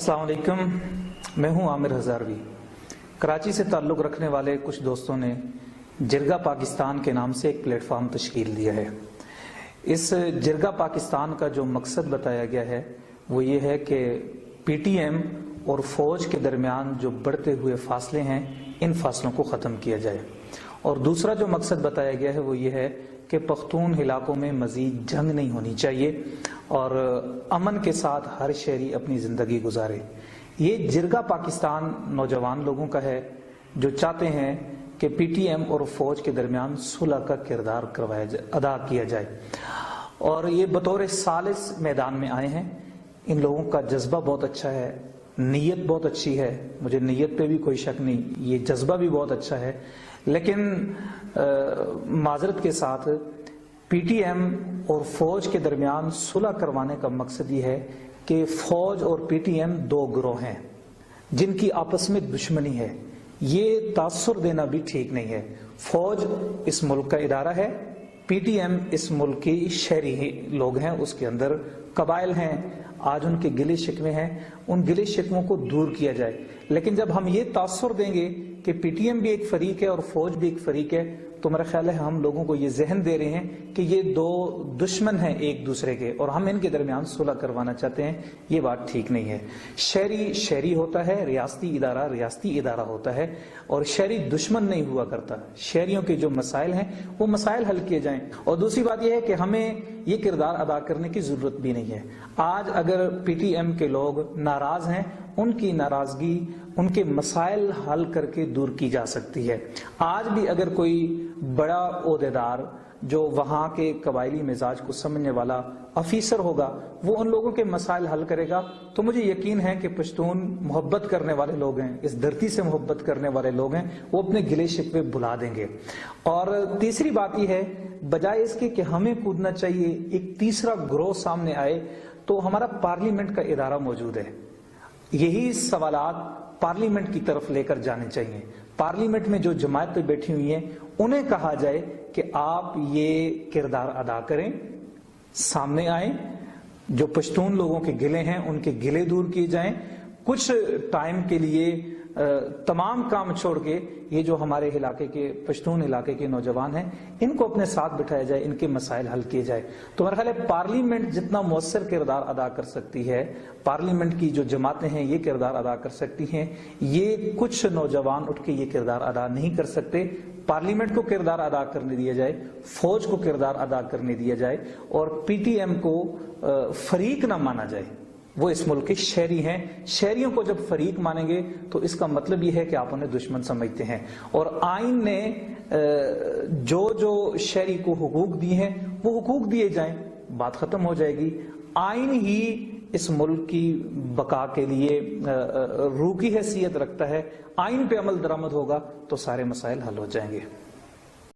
अस्सलाम वालेकुम, मैं हूं आमिर हजारवी। कराची से ताल्लुक़ रखने वाले कुछ दोस्तों ने जिरगा पाकिस्तान के नाम से एक प्लेटफॉर्म तश्कील दिया है। इस जिरगा पाकिस्तान का जो मकसद बताया गया है वो ये है कि पीटीएम और फौज के दरमियान जो बढ़ते हुए फासले हैं, इन फासलों को ख़त्म किया जाए। और दूसरा जो मकसद बताया गया है वो ये है कि पख्तून इलाकों में मज़ीद जंग नहीं होनी चाहिए और अमन के साथ हर शहरी अपनी ज़िंदगी गुजारे। ये जिरगा पाकिस्तान नौजवान लोगों का है जो चाहते हैं कि पीटीएम और फौज के दरमियान सुलह का किरदार अदा किया जाए, और ये बतौर सालिस मैदान में आए हैं। इन लोगों का जज्बा बहुत अच्छा है, नीयत बहुत अच्छी है, मुझे नीयत पे भी कोई शक नहीं, ये जज्बा भी बहुत अच्छा है। लेकिन माजरत के साथ पीटीएम और फौज के दरमियान सुलह करवाने का मकसद ये है कि फौज और पीटीएम दो गिरोह हैं जिनकी आपस में दुश्मनी है। ये तासुर देना भी ठीक नहीं है। फौज इस मुल्क का इदारा है, पीटीएम इस मुल्क की शहरी लोग हैं, उसके अंदर कबाइल हैं, आज उनके गिले शिकवे हैं, उन गिले शिकवों को दूर किया जाए। लेकिन जब हम ये तासुर देंगे कि पीटीएम भी एक फरीक है और फौज भी एक फरीक है, तो मेरा ख्याल है हम लोगों को ये जहन दे रहे हैं कि ये दो दुश्मन हैं एक दूसरे के और हम इनके दरमियान सुलह करवाना चाहते हैं। ये बात ठीक नहीं है। शहरी शहरी होता है, रियासती इदारा होता है, और शहरी दुश्मन नहीं हुआ करता। शहरियों के जो मसाइल हैं वो मसाइल हल किए जाएं। और दूसरी बात यह है कि हमें ये किरदार अदा करने की जरूरत भी नहीं है। आज अगर पीटीएम के लोग नाराज हैं, उनकी नाराजगी उनके मसाइल हल करके दूर की जा सकती है। आज भी अगर कोई बड़ा ओहदेदार जो वहां के कबायली मिजाज को समझने वाला अफीसर होगा, वो उन लोगों के मसाइल हल करेगा, तो मुझे यकीन है कि पश्तून मोहब्बत करने वाले लोग हैं, इस धरती से मोहब्बत करने वाले लोग हैं, वो अपने गिले शिकवे भुला देंगे। और तीसरी बात यह है, बजाय इसके कि हमें कूदना चाहिए, एक तीसरा ग्रोह सामने आए, तो हमारा पार्लियामेंट का इदारा मौजूद है। यही सवालात पार्लियामेंट की तरफ लेकर जाने चाहिए। पार्लियामेंट में जो जमायतें बैठी हुई हैं, उन्हें कहा जाए कि आप ये किरदार अदा करें, सामने आए, जो पश्तून लोगों के गिले हैं उनके गिले दूर किए जाएं। कुछ टाइम के लिए तमाम काम छोड़ के ये जो हमारे इलाके के पश्तून इलाके के नौजवान हैं, इनको अपने साथ बिठाया जाए, इनके मसाइल हल किए जाए। तो मेरा ख्याल है पार्लियामेंट जितना मौसर किरदार अदा कर सकती है, पार्लियामेंट की जो जमातें हैं ये किरदार अदा कर सकती हैं। ये कुछ नौजवान उठ के ये किरदार अदा नहीं कर सकते। पार्लियामेंट को किरदार अदा करने दिया जाए, फौज को किरदार अदा करने दिया जाए, और पीटीएम को फरीक ना माना जाए। वो इस मुल्क के शहरी हैं। शहरियों को जब फरीक मानेंगे तो इसका मतलब ये है कि आप उन्हें दुश्मन समझते हैं। और आइन ने जो शहरी को हुकूक दिए हैं वो हुकूक दिए जाएं, बात खत्म हो जाएगी। आइन ही इस मुल्क की बका के लिए रूह की हैसियत रखता है। आइन पे अमल दरामद होगा तो सारे मसाइल हल हो जाएंगे।